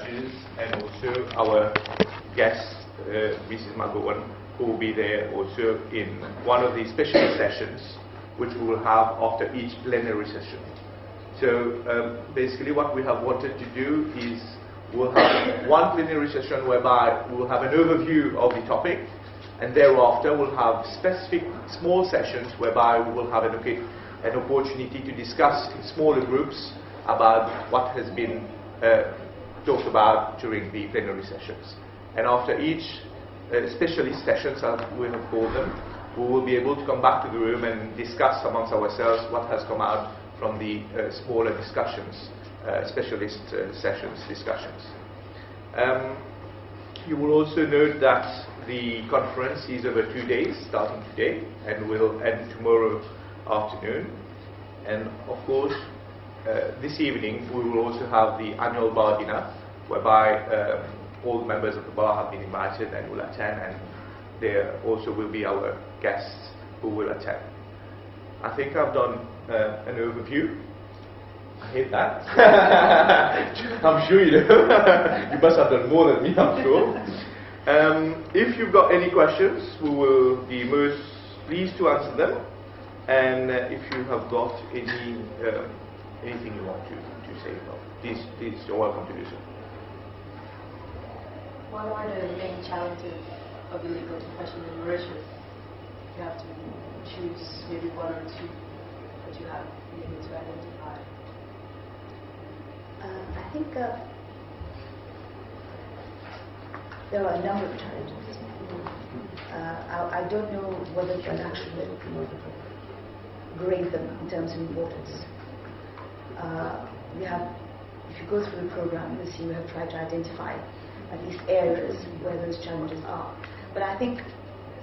judges and also our guest, Mrs. McGowan, who will be there also in one of the special sessions which we will have after each plenary session. So basically what we have wanted to do is we'll have one plenary session whereby we'll have an overview of the topic, and thereafter we'll have specific small sessions whereby we will have an opportunity to discuss in smaller groups about what has been talked about during the plenary sessions. And after each specialist sessions, as we have called them, we will be able to come back to the room and discuss amongst ourselves what has come out from the smaller discussions, specialist sessions discussions. You will also note that the conference is over 2 days, starting today, and will end tomorrow afternoon. And of course, this evening we will also have the annual bar dinner, whereby all members of the bar have been invited and will attend, and there also will be our guests who will attend. I think I've done an overview. I hate that. I'm sure you know. You must have done more than me, I'm sure. If you've got any questions, we will be most pleased to answer them. And if you have got any anything you want to say, please, you're welcome to do so. What are the main challenges of the legal profession in Mauritius? You have to choose maybe one or two that you have been able to identify. I think there are a number of challenges. I don't know whether you can actually grade them in terms of importance. We have, if you go through the program, you'll see we have tried to identify at least areas where those challenges are. But I think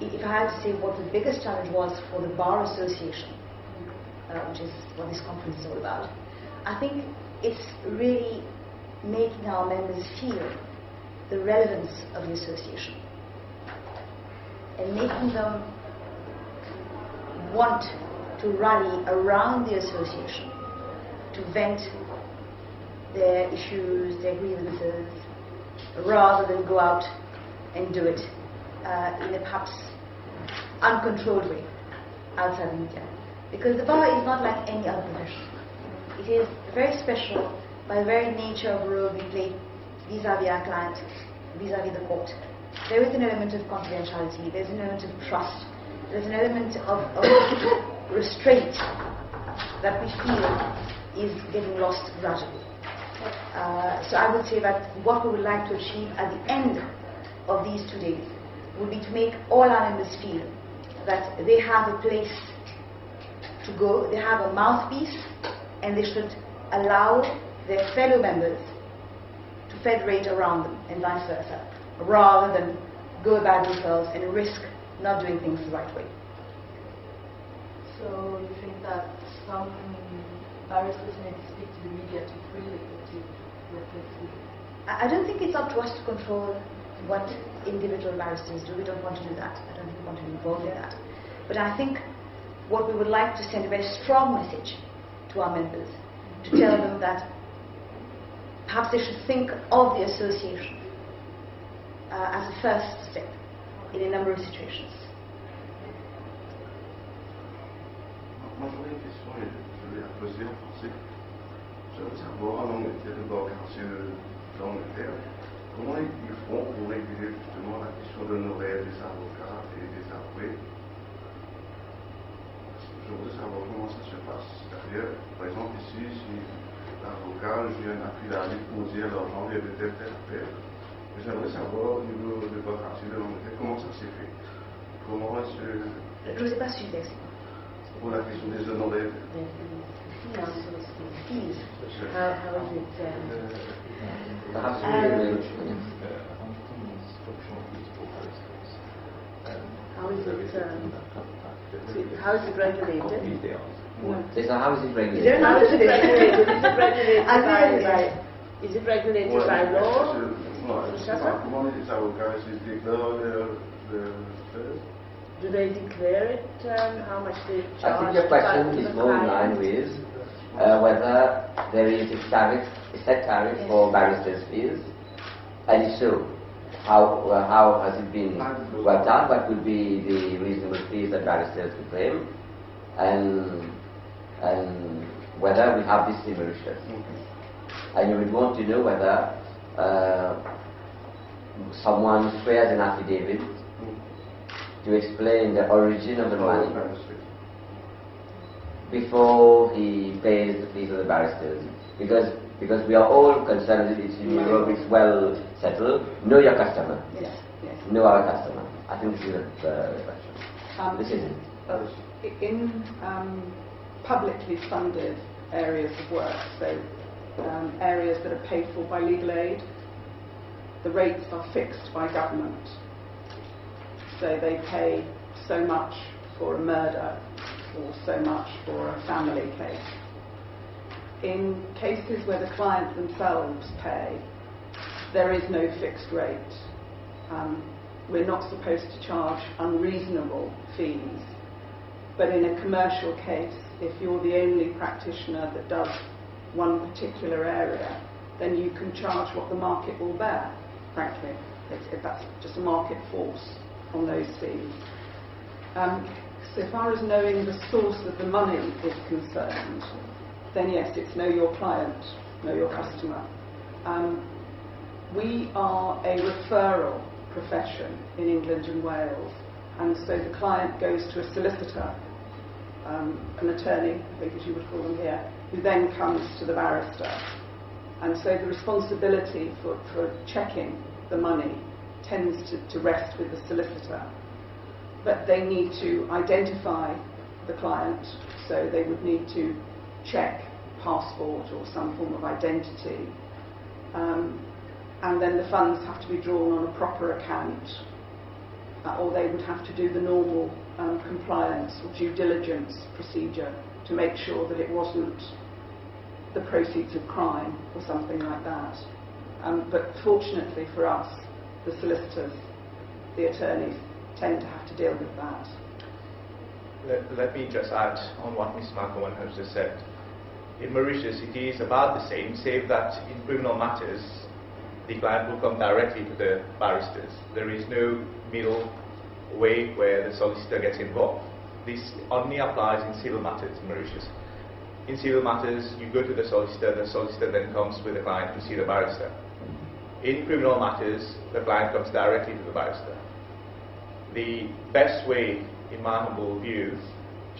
if I had to say what the biggest challenge was for the Bar Association, which is what this conference is all about, I think it's really making our members feel the relevance of the association and making them want to rally around the association to vent their issues, their grievances, rather than go out and do it in a perhaps uncontrolled way outside the media. Because the bar is not like any other profession. It is very special by the very nature of the role we play vis-à-vis our client, vis-à-vis the court. There is an element of confidentiality, there's an element of trust, there's an element of restraint that we feel is getting lost gradually. So I would say that what we would like to achieve at the end of these 2 days would be to make all our members feel that they have a place to go, they have a mouthpiece, and they should allow their fellow members to federate around them and vice versa, rather than go about themselves and risk not doing things the right way. So you think that some barristers may speak to the media too freely to work with? I don't think it's up to us to control what individual barristers do. We don't want to do that. I don't think we want to be involved in that. But I think what we would like to send a very strong message to our members, to tell them that perhaps they should think of the association as a first step in a number of situations. Moi, j'aurais une question et je vais la poser en français. J'aimerais savoir, en Angleterre, le bar gracieux d'Angleterre, comment ils font pour réguler justement la question de l'honoraire des avocats et des avoués. Je voudrais savoir comment ça se passe. C'est-à-dire, par exemple, ici, si l'avocat vient à appui la vie pour dire l'argent vient de telle affaire, j'aimerais savoir au niveau du bar gracieux de l'Angleterre, comment ça s'est fait. Comment est-ce que... Je ne sais pas suivre. Pour la question des honoraires. Fees. How is it? Perhaps how is it regulated? So how is it regulated? How is it regulated? Is it regulated by law? Comment les avocats se déclarent Do they declare it, how much they charge? I think your question is more in line with whether there is a set tariff for barristers' fees, And if so, how has it been worked out? What would be the reasonable fees that barristers could claim? And whether we have this in Mauritius. And you would want to know whether someone swears an affidavit to explain the origin of the money before he pays the fees of the barristers. Because we are all concerned, it's in Europe, it's well settled. Know your customer. Yes, yes. Know our customer. I think this is the question. This is it. In publicly funded areas of work, so areas that are paid for by legal aid, the rates are fixed by government. So they pay so much for a murder or so much for a family case. In cases where the client themselves pay, there is no fixed rate. We're not supposed to charge unreasonable fees, but in a commercial case, if you're the only practitioner that does one particular area, then you can charge what the market will bear, frankly. That's just a market force on those fees. So far as knowing the source of the money is concerned, then yes, it's know your client, know your customer. We are a referral profession in England and Wales, and so the client goes to a solicitor, an attorney, I think as you would call them here, who then comes to the barrister. And so the responsibility for checking the money tends to rest with the solicitor. But they need to identify the client, so they would need to check passport or some form of identity. And then the funds have to be drawn on a proper account, or they would have to do the normal compliance or due diligence procedure to make sure that it wasn't the proceeds of crime or something like that. But fortunately for us, the solicitors, the attorneys, tend to have to deal with that. Let me just add on what Ms. McGowan has just said. In Mauritius, it is about the same, save that in criminal matters, the client will come directly to the barristers. There is no middle way where the solicitor gets involved. This only applies in civil matters in Mauritius. In civil matters, you go to the solicitor then comes with the client to see the barrister. In criminal matters, the client comes directly to the barrister. The best way, in my humble view,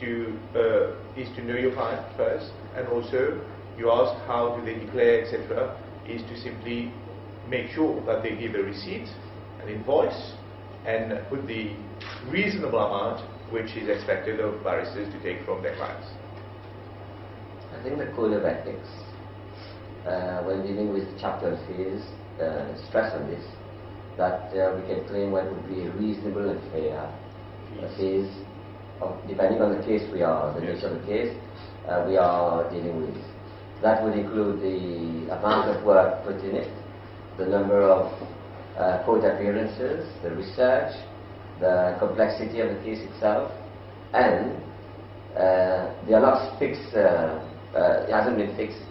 is to know your client first, and also you ask how do they declare, etc., is to simply make sure that they give a receipt, an invoice, and put the reasonable amount which is expected of barristers to take from their clients. I think the code of ethics, when dealing with chapter fees, stress on this, that we can claim what would be reasonable and fair fees, depending on the case the nature of the case we are dealing with. That would include the amount of work put in it, the number of court appearances, the research, the complexity of the case itself, and they are not fixed, it hasn't been fixed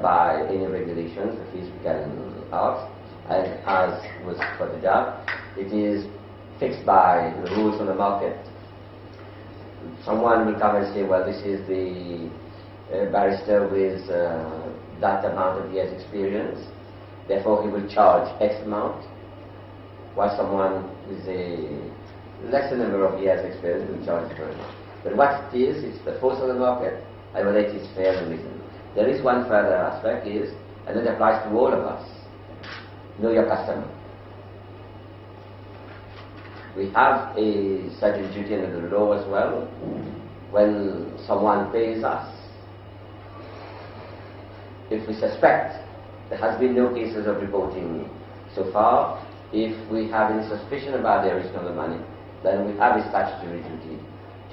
by any regulations, the fees we can ask, and as was pointed out, it is fixed by the rules of the market. Someone will come and say, well, this is the barrister with that amount of years experience, therefore he will charge X amount, while someone with a lesser number of years experience will charge different. But what it is, it's the force of the market, and whether it is fair and reasonable. There is one further aspect is, and it applies to all of us, know your customer. We have a certain duty under the law as well. When someone pays us, if we suspect, there has been no cases of reporting so far, if we have any suspicion about the origin of the money, then we have a statutory duty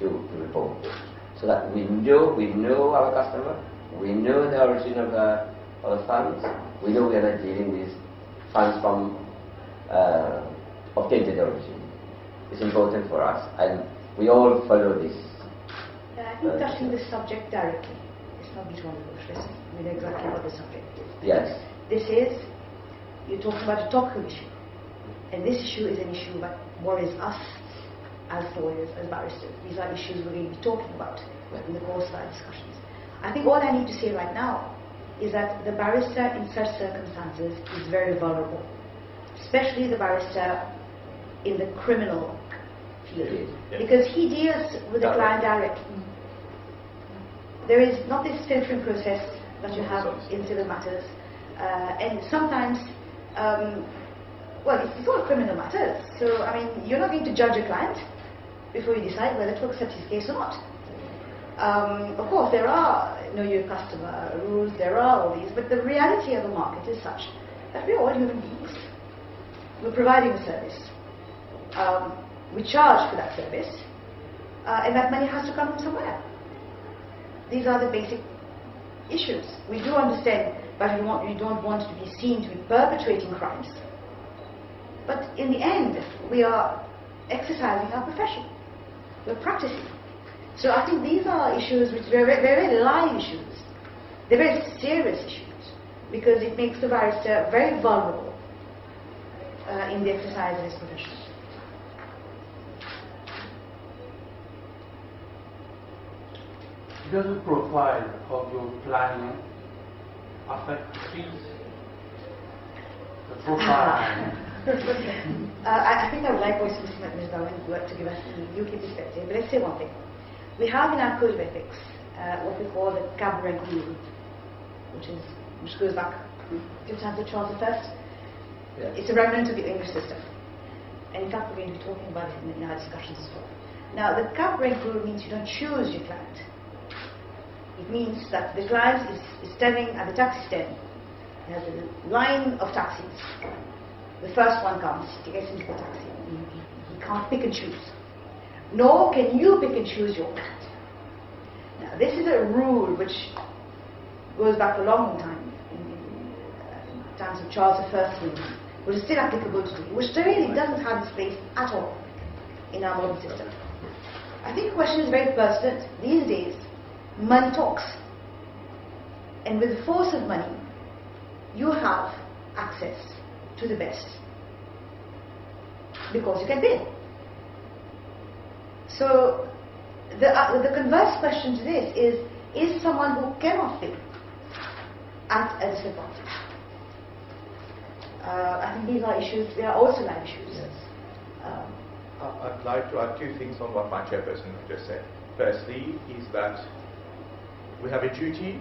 to report. So that we know our customer, we know the origin of the funds, we know we are not dealing with funds from obtained origin. It's important for us, and we all follow this. I think touching the subject directly. It's not just one of those. We know exactly what the subject is. Yes. This is you're talking about a topical issue. And this issue is an issue that worries us as lawyers, as barristers. These are issues we're going to be talking about in the course of our discussions. I think all I need to say right now is that the barrister in such circumstances is very vulnerable, especially the barrister in the criminal field, because he deals with the client directly. There is not this filtering process that you have in civil matters, and sometimes, well, it's all criminal matters, so I mean, you're not going to judge a client before you decide whether to accept his case or not. Of course, there are know your customer rules, there are all these, but the reality of the market is such that we're all human beings. We're providing a service. We charge for that service, and that money has to come from somewhere. These are the basic issues. We do understand that we don't want to be seen to be perpetrating crimes, but in the end, we are exercising our profession. We're practicing. So I think these are issues which are very, very live issues. They're very serious issues because it makes the barrister very vulnerable in the exercise of his profession. Does the profile of your client affect the fees? The profile. I think I would like also Ms. Darwin to give us the UK perspective, but let's say one thing. We have in our code of ethics what we call the cab rank rule, which goes back to the times of Charles I. Yes. It's a remnant of the English system, and in fact we're going to be talking about it in our discussions as well. Now, the cab rank rule means you don't choose your client. It means that the client is standing at the taxi stand. He has a line of taxis. The first one comes, he gets into the taxi. He can't pick and choose. Nor can you pick and choose your client. Now, this is a rule which goes back a long time, in times of Charles I, which is still applicable today, which really doesn't have its place at all in our modern system. I think the question is very pertinent. These days, money talks. And with the force of money, you have access to the best because you can pay. So the converse question to this is someone who cannot pay at a disadvantage? I think these are issues, they are also live issues. Yes. I'd like to add two things on what my chairperson just said. Firstly, is that we have a duty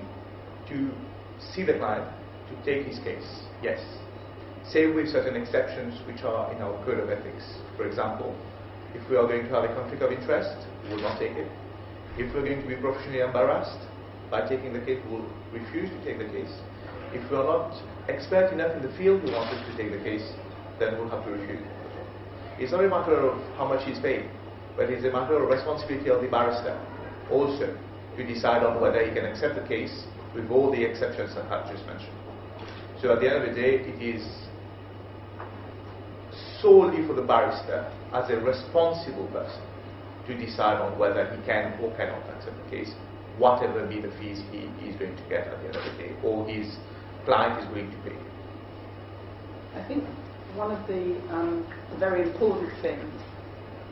to see the client, to take his case, yes. Save with certain exceptions which are in our code of ethics. For example, if we are going to have a conflict of interest, we will not take it. If we're going to be professionally embarrassed by taking the case, we will refuse to take the case. If we are not expert enough in the field we want us to take the case, then we'll have to refuse. It's not a matter of how much he's paid, but it's a matter of responsibility of the barrister also to decide on whether he can accept the case with all the exceptions that I've just mentioned. So at the end of the day, it is solely for the barrister as a responsible person to decide on whether he can or cannot accept the case, whatever be the fees he is going to get at the end of the day, or his client is willing to pay. I think one of the very important things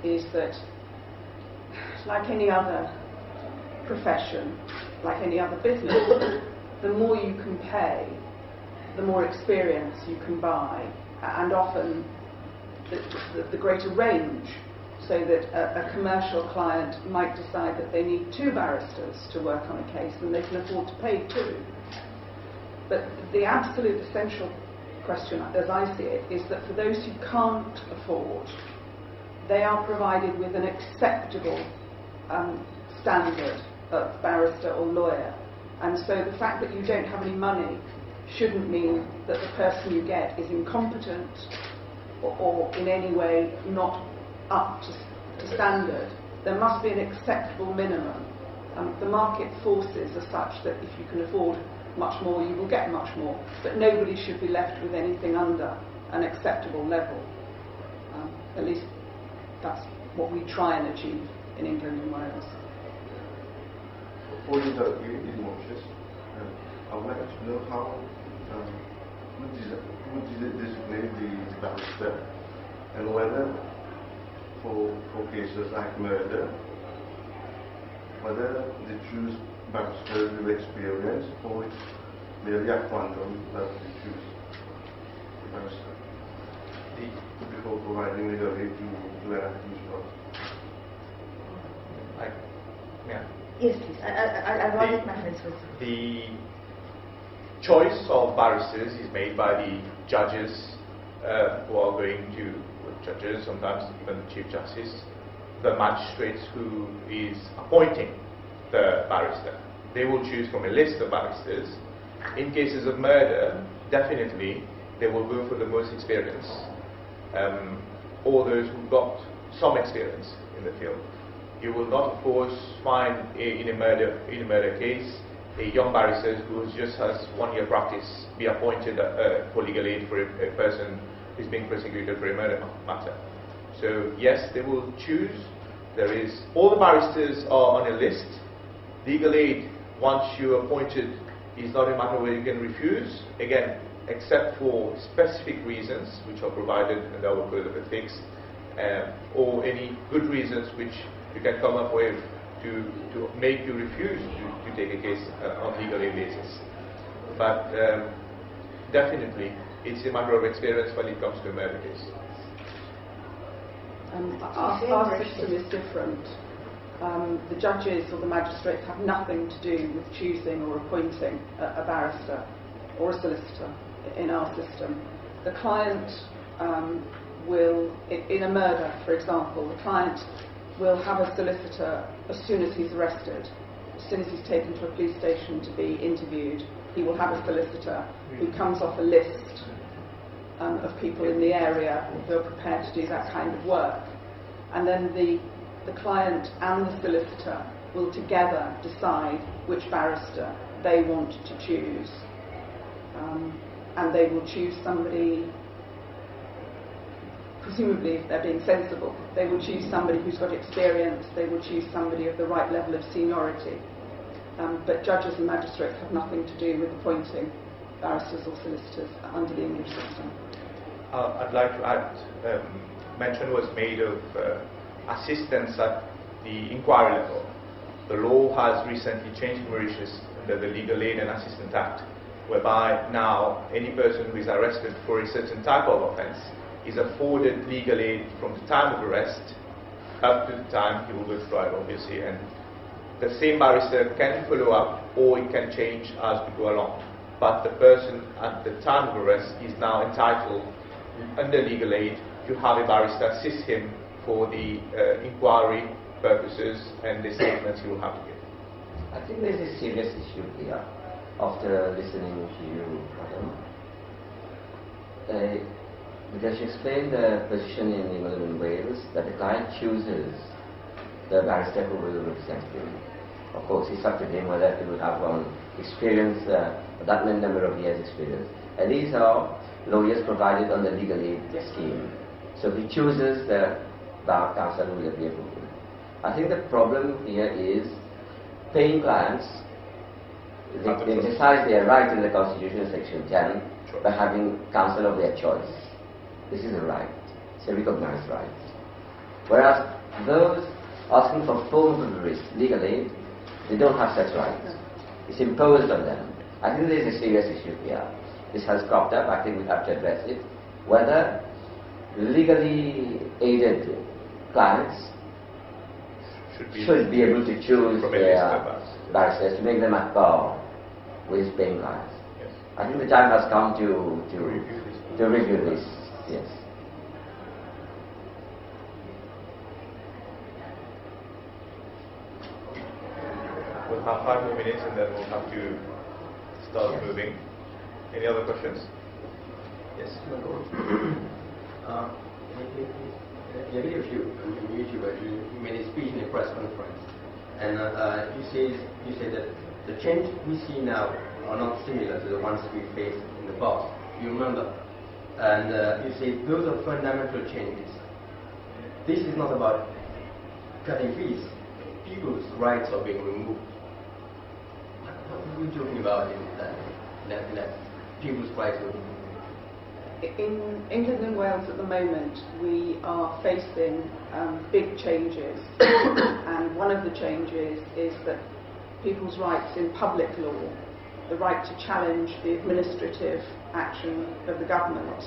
is that, like any other profession, like any other business, the more you can pay, the more experience you can buy, and often the greater range, so that a commercial client might decide that they need 2 barristers to work on a case and they can afford to pay 2. But the absolute essential question, as I see it, is that for those who can't afford, they are provided with an acceptable standard of barrister or lawyer. And so the fact that you don't have any money shouldn't mean that the person you get is incompetent or in any way not up to standard. There must be an acceptable minimum. The market forces are such that if you can afford much more, you will get much more. But nobody should be left with anything under an acceptable level. At least that's what we try and achieve in England and Wales. For the UK in Mauritius, I would like to know how would designate the barrister, and whether for cases like murder, whether they choose barristers with experience or it's merely a quantum that they choose the barrister before providing legal aid to an accused person. Yeah. Yes, please. I wanted my friends with The choice of barristers is made by the judges who are going to, judges, sometimes even the Chief Justice, the magistrates who is appointing the barrister. They will choose from a list of barristers. In cases of murder, definitely they will go for the most experienced, or those who got some experience in the field. You will not, of course, find in a murder case a young barrister who just has 1 year practice be appointed for legal aid for a person who is being prosecuted for a murder matter. So yes, they will choose. All the barristers are on a list. Legal aid, once you're appointed, is not a matter where you can refuse. Again, except for specific reasons which are provided in our code of ethics, or any good reasons which you can come up with to make you refuse to take a case on legal aid basis. But definitely, it's a matter of experience when it comes to a murder case. Our system is different. The judges or the magistrates have nothing to do with choosing or appointing a barrister or a solicitor in our system. The client will, in a murder, for example, the client will have a solicitor as soon as he's arrested. As soon as he's taken to a police station to be interviewed, he will have a solicitor who comes off a list of people in the area who are prepared to do that kind of work. And then the client and the solicitor will together decide which barrister they want to choose. And they will choose somebody, presumably if they're being sensible, they will choose somebody who's got experience, they will choose somebody of the right level of seniority. But judges and magistrates have nothing to do with appointing barristers or solicitors under the English system. I'd like to add, mention was made of assistance at the inquiry level. The law has recently changed in Mauritius under the Legal Aid and Assistance Act, whereby now any person who is arrested for a certain type of offence is afforded legal aid from the time of arrest up to the time he will go to trial, obviously, and the same barrister can follow up or it can change as we go along. But the person at the time of arrest is now entitled, under legal aid, to have a barrister assist him for the inquiry purposes and the statements he will have to give. I think there's a serious issue here after listening to you, Madam. Because you explained the position in England and Wales that the client chooses the barrister who will represent him. Of course, it's up to him whether he will have experience, that number of years experience. And these are lawyers provided on the legal aid scheme. So he chooses the bar counsel who will appear for him. I think the problem here is paying clients, they exercise their right in the Constitution, Section 10, by having counsel of their choice. This is a right. It's a recognized right. Whereas those asking for full legal aid, they don't have such rights. It's imposed on them. I think there is a serious issue here. This has cropped up. I think we have to address it. Whether legally aided clients should be able to choose their barristers to make them at par with paying clients. Yes. I think the time has come to review this. Yes. We'll have 5 more minutes and then we'll have to start moving. Any other questions? Yes, my lord. In a video of you on YouTube, you made a speech in a press conference, and you said that the change we see now are not similar to the ones we faced in the past. You remember? And you say those are fundamental changes. This is not about cutting fees. People's rights are being removed. What are you talking about in that people's rights are being removed? In England and Wales at the moment, we are facing big changes, and one of the changes is that people's rights in public law, the right to challenge the administrative action of the government,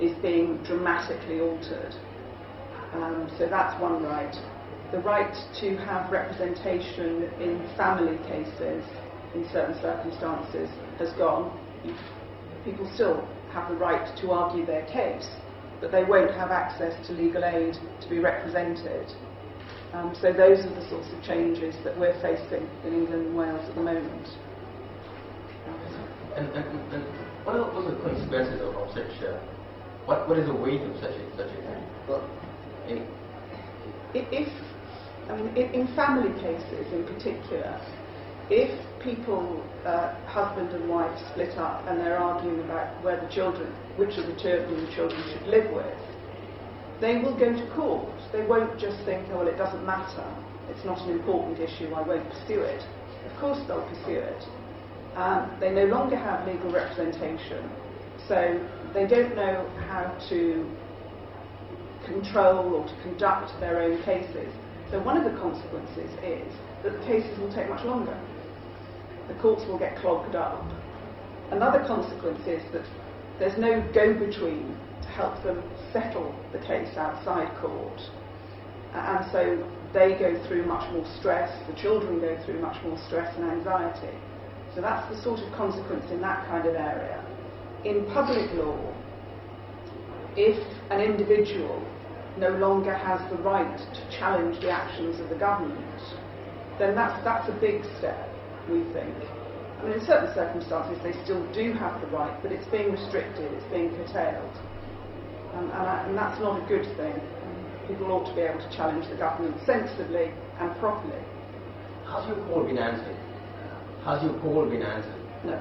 is being dramatically altered. So that's one right. The right to have representation in family cases in certain circumstances has gone. People still have the right to argue their case, but they won't have access to legal aid to be represented. So those are the sorts of changes that we're facing in England and Wales at the moment. And what are the consequences of such? What is the weight of such a thing? Well, in family cases in particular, if people, husband and wife, split up and they're arguing about where the children, which of the children the children should live with, they will go to court. They won't just think, oh, well, it doesn't matter, it's not an important issue, I won't pursue it. Of course they'll pursue it. They no longer have legal representation, so they don't know how to control or to conduct their own cases. So one of the consequences is that the cases will take much longer. The courts will get clogged up. Another consequence is that there's no go-between to help them settle the case outside court. And so they go through much more stress, the children go through much more stress and anxiety. So that's the sort of consequence in that kind of area. In public law, if an individual no longer has the right to challenge the actions of the government, then that's a big step, we think. I mean, in certain circumstances they still do have the right, but it's being restricted, it's being curtailed. And that's not a good thing. People ought to be able to challenge the government sensibly and properly. Has your call been answered? Has your call been answered? No.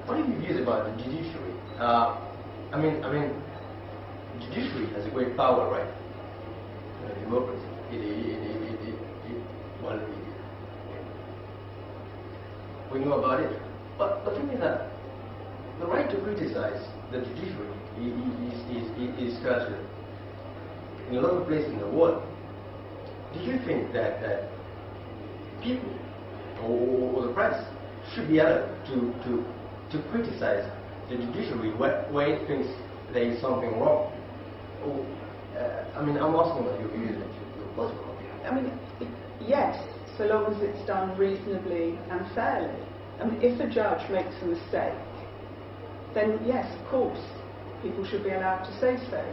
What are your views about the judiciary? I mean, the judiciary has a great power, right? Democracy. Well, we know about it. But the thing is that the right to criticize the judiciary is structured in a lot of places in the world. Do you think that people or the press should be allowed to criticize the judiciary where it thinks there is something wrong? Or, I mean, I'm asking about your views. I mean, yes, so long as it's done reasonably and fairly. I mean, if a judge makes a mistake, then yes, of course, people should be allowed to say so.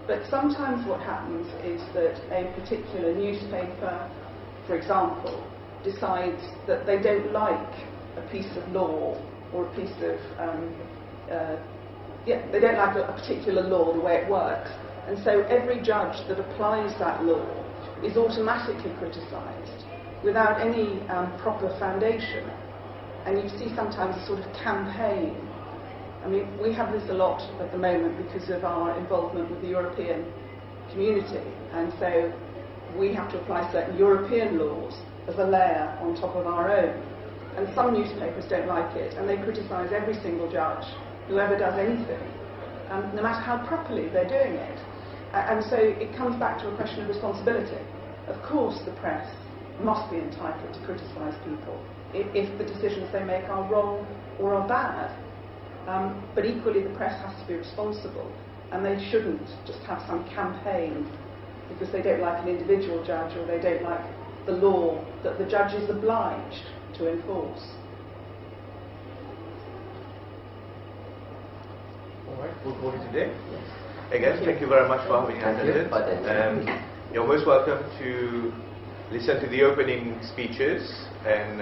But sometimes what happens is that a particular newspaper, for example, decides that they don't like a piece of law or a piece of, they don't like a particular law, the way it works. And so every judge that applies that law is automatically criticised without any proper foundation. And you see sometimes a sort of campaign. I mean, we have this a lot at the moment because of our involvement with the European community. And so we have to apply certain European laws as a layer on top of our own. And some newspapers don't like it, and they criticise every single judge, whoever does anything, no matter how properly they're doing it. And so it comes back to a question of responsibility. Of course the press must be entitled to criticise people if the decisions they make are wrong or are bad. But equally the press has to be responsible, and they shouldn't just have some campaign because they don't like an individual judge or they don't like the law that the judge is obliged to enforce. All right, we'll call it today. Again, thank you very much for having attended. You're most welcome to listen to the opening speeches and